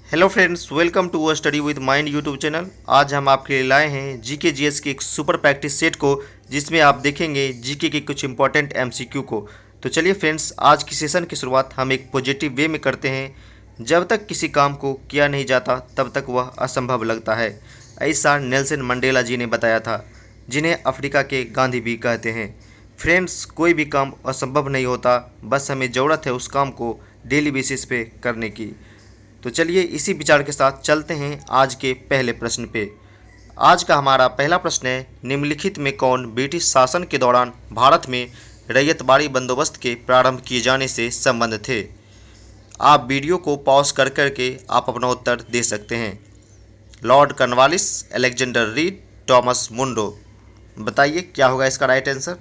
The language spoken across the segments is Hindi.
Hello friends, welcome to study with mind YouTube channel. आज हम आपके लिए लाए हैं जीके जीएस के एक सुपर प्रैक्टिस सेट को, जिसमें आप देखेंगे जीके के कुछ इंपॉर्टेंट एमसीक्यू को। तो चलिए फ्रेंड्स, आज की सेशन की शुरुआत हम एक पॉजिटिव वे में करते हैं। जब तक किसी काम को किया नहीं जाता तब तक वह असंभव लगता है, ऐसा नेल्सन मंडेला जी ने बताया था, जिन्हें अफ्रीका के गांधी भी कहते हैं। फ्रेंड्स, कोई भी काम असंभव नहीं होता, बस हमें ज़रूरत है उस काम को डेली बेसिस पे करने की। तो चलिए इसी विचार के साथ चलते हैं आज के पहले प्रश्न पे। आज का हमारा पहला प्रश्न है, निम्नलिखित में कौन ब्रिटिश शासन के दौरान भारत में रैयतवाड़ी बंदोबस्त के प्रारंभ किए जाने से संबंध थे। आप वीडियो को पॉज कर करके आप अपना उत्तर दे सकते हैं। Lord Cornwallis, Alexander Reid, Thomas Munro. बताइए क्या होगा इसका राइट आंसर।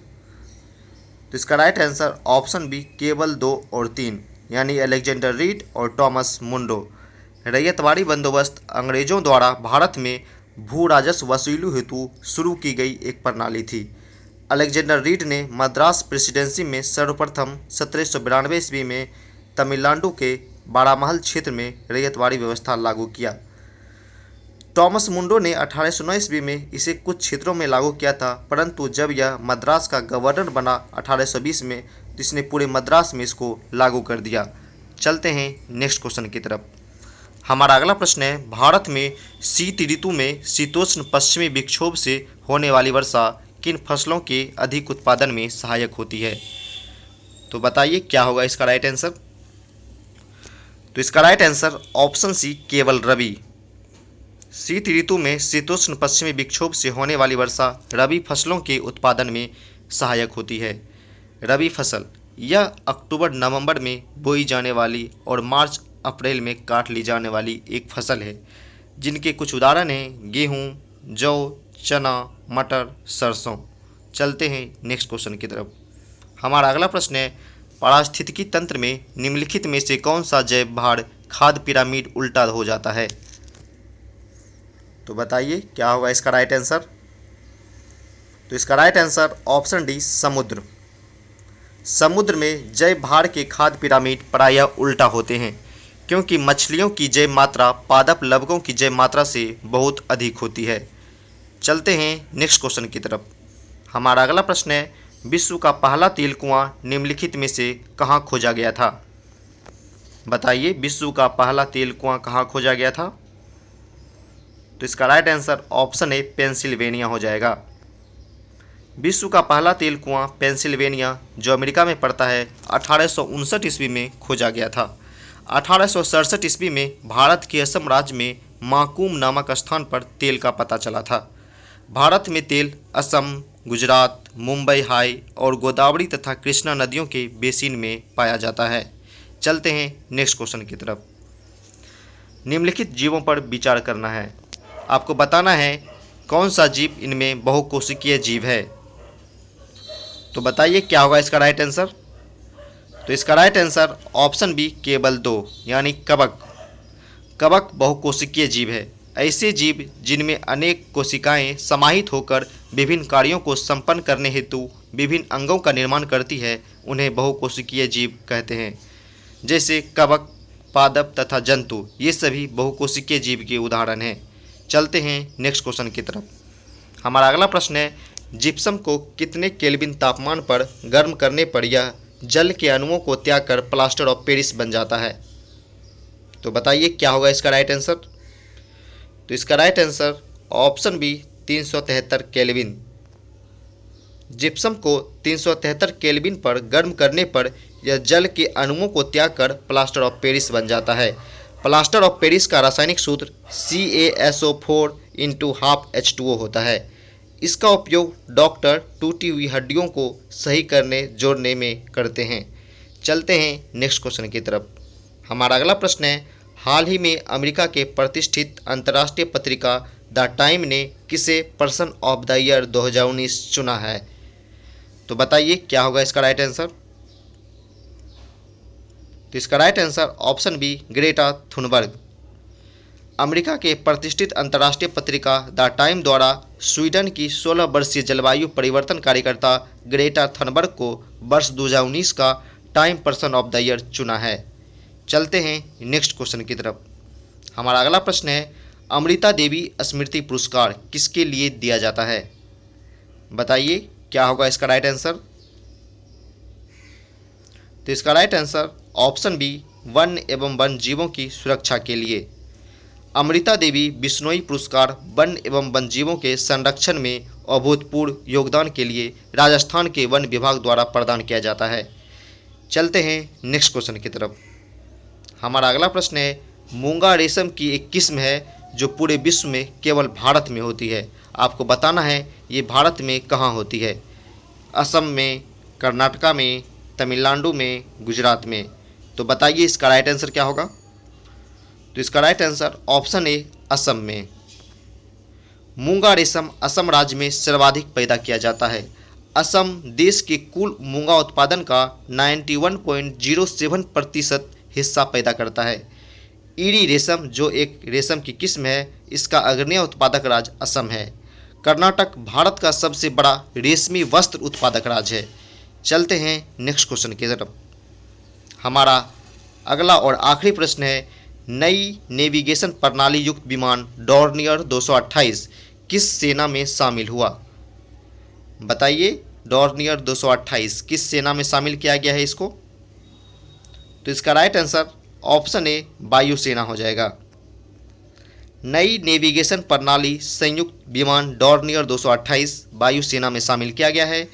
तो इसका राइट आंसर ऑप्शन बी केवल 2 और 3, यानी अलेक्जेंडर रीड और टॉमस मुंडो। रैयतवाड़ी बंदोबस्त अंग्रेजों द्वारा भारत में भू राजस्व वसूली हेतु शुरू की गई एक प्रणाली थी। अलेक्जेंडर रीड ने मद्रास प्रेसिडेंसी में सर्वप्रथम 1792 ईस्वी में तमिलनाडु के बारामहल क्षेत्र में रैयतवाड़ी व्यवस्था लागू किया। टॉमस मुंडो ने 1809 ईस्वी में इसे कुछ क्षेत्रों में लागू किया था, परंतु जब यह मद्रास का गवर्नर बना 1820 में, तो इसने पूरे मद्रास में इसको लागू कर दिया। चलते हैं नेक्स्ट क्वेश्चन की तरफ। हमारा अगला प्रश्न है, भारत में शीत ऋतु में शीतोष्ण पश्चिमी विक्षोभ से होने वाली वर्षा किन फसलों के अधिक उत्पादन में सहायक होती है। तो बताइए क्या होगा इसका राइट आंसर। तो इसका राइट आंसर ऑप्शन सी केवल रबी। शीत ऋतु में शीतोष्ण पश्चिमी विक्षोभ से होने वाली वर्षा रबी फसलों के उत्पादन में सहायक होती है। रबी फसल यह अक्टूबर नवंबर में बोई जाने वाली और मार्च अप्रैल में काट ली जाने वाली एक फसल है, जिनके कुछ उदाहरण हैं गेहूँ, जौ, चना, मटर, सरसों। चलते हैं नेक्स्ट क्वेश्चन की तरफ। हमारा अगला प्रश्न है, पारिस्थितिकी तंत्र में निम्नलिखित में से कौन सा जैव भार खाद्य पिरामिड उल्टा हो जाता है। तो बताइए क्या होगा इसका राइट आंसर। तो इसका राइट आंसर ऑप्शन डी समुद्र। समुद्र में जैव भार के खाद्य पिरामिड प्रायः उल्टा होते हैं, क्योंकि मछलियों की जैव मात्रा पादप लवकों की जैव मात्रा से बहुत अधिक होती है। चलते हैं नेक्स्ट क्वेश्चन की तरफ। हमारा अगला प्रश्न है, विश्व का पहला तेल कुआं निम्नलिखित में से कहाँ खोजा गया था। बताइए विश्व का पहला तेल कुआं कहाँ खोजा गया था। तो इसका right answer option A Pennsylvania हो जाएगा। विश्व का पहला तेल कुआं पेंसिल्वेनिया, जो अमेरिका में पड़ता है, 1859 ईस्वी में खोजा गया था। 1867 ईस्वी में भारत के असम राज्य में माकूम नामक स्थान पर तेल का पता चला था। भारत में तेल असम, गुजरात, मुंबई हाई और गोदावरी तथा कृष्णा नदियों के बेसिन में पाया जाता है। चलते हैं नेक्स्ट क्वेश्चन की तरफ। निम्नलिखित जीवों पर विचार करना है। आपको बताना है कौन सा जीव इनमें बहुकोशिकीय जीव है। तो बताइए क्या होगा इसका राइट आंसर। तो इसका राइट आंसर ऑप्शन बी केवल 2, यानी कवक। कवक बहुकोशिकीय जीव है। ऐसे जीव जिनमें अनेक कोशिकाएं समाहित होकर विभिन्न कार्यों को संपन्न करने हेतु विभिन्न अंगों का निर्माण करती है, उन्हें बहुकोशिकीय जीव कहते हैं। जैसे कवक, पादप तथा जंतु, ये सभी बहुकोशिकीय जीव के उदाहरण हैं। चलते हैं नेक्स्ट क्वेश्चन की तरफ। हमारा अगला प्रश्न है, जिप्सम को कितने केल्विन तापमान पर गर्म करने पर यह जल के अणुओं को त्याग कर प्लास्टर ऑफ पेरिस बन जाता है। तो बताइए क्या होगा इसका राइट आंसर। तो इसका right answer option B 373 kelvin. Gypsum को 373 केल्विन पर गर्म करने पर यह जल के अणुओं को त्याग कर प्लास्टर ऑफ पेरिस बन जाता है। प्लास्टर ऑफ पेरिस का रासायनिक सूत्र CaSO4 × ½ होता है। इसका उपयोग डॉक्टर टूटी हुई हड्डियों को सही करने जोड़ने में करते हैं। चलते हैं नेक्स्ट क्वेश्चन की तरफ। हमारा अगला प्रश्न है, हाल ही में अमेरिका के प्रतिष्ठित अंतर्राष्ट्रीय पत्रिका द टाइम ने किसे पर्सन ऑफ द ईयर 2019 चुना है। तो बताइए क्या होगा इसका राइट आंसर। तो इसका right answer option B Greta Thunberg. America के प्रतिष्ठित अंतर्राष्ट्रीय पत्रिका द टाइम द्वारा स्वीडन की 16 वर्षीय जलवायु परिवर्तन कार्यकर्ता ग्रेटा थनबर्ग को वर्ष 2019 का time person of the year चुना है। चलते हैं नेक्स्ट क्वेश्चन की तरफ। हमारा अगला प्रश्न है, अमृता देवी स्मृति पुरस्कार किसके लिए दिया जाता है? बताइए क्या होगा इसका राइट आंसर। तो इसका राइट आंसर ऑप्शन बी, वन एवं वन जीवों की सुरक्षा के लिए। अमृता देवी बिश्नोई पुरस्कार वन एवं वन जीवों के संरक्षण में अभूतपूर्व योगदान के लिए राजस्थान के वन विभाग द्वारा प्रदान किया जाता है। चलते हैं नेक्स्ट क्वेश्चन की तरफ। हमारा अगला प्रश्न है, मूंगा रेशम की एक किस्म है जो पूरे विश्व में केवल भारत में होती है। आपको बताना है ये भारत में कहाँ होती है। असम में, कर्नाटका में, तमिलनाडु में, गुजरात में। तो बताइए इसका राइट आंसर क्या होगा। तो इसका right answer option A, Assam में। मूंगा रेशम असम राज्य में सर्वाधिक पैदा किया जाता है। असम देश के कुल मूंगा उत्पादन का 91.07% हिस्सा पैदा करता है। ईरी रेशम जो एक रेशम की किस्म है, इसका अग्रणी उत्पादक राज्य असम है। कर्नाटक भारत का सबसे बड़ा रेशमी वस्त्र उत्पादक राज्य है। चलते हैं नेक्स्ट क्वेश्चन की तरफ। हमारा अगला और आखिरी प्रश्न है, नई नेविगेशन प्रणाली युक्त विमान डॉर्नियर 228 किस सेना में शामिल हुआ? बताइए डॉर्नियर 228 किस सेना में शामिल किया गया है इसको। तो इसका राइट आंसर ऑप्शन ए, वायुसेना हो जाएगा। नई नेविगेशन प्रणाली संयुक्त विमान डॉर्नियर 228 वायुसेना में शामिल किया गया है।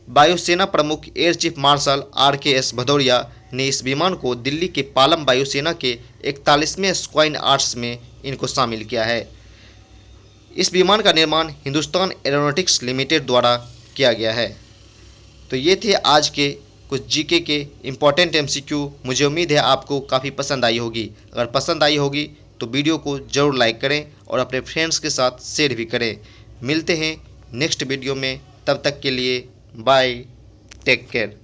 वायुसेना प्रमुख air chief marshal RKS Bhadauria ने इस विमान को दिल्ली के पालम वायुसेना के 41वें स्क्वाड्रन आर्ट्स में इनको शामिल किया है। इस विमान का निर्माण हिंदुस्तान एरोनॉटिक्स लिमिटेड द्वारा किया गया है। तो ये थे आज के कुछ जीके के इम्पॉर्टेंट MCQ। मुझे उम्मीद है आपको काफ़ी पसंद आई होगी। अगर पसंद आई होगी तो वीडियो को ज़रूर लाइक करें और अपने फ्रेंड्स के साथ शेयर भी करें। मिलते हैं नेक्स्ट वीडियो में, तब तक के लिए बाय, टेक केयर।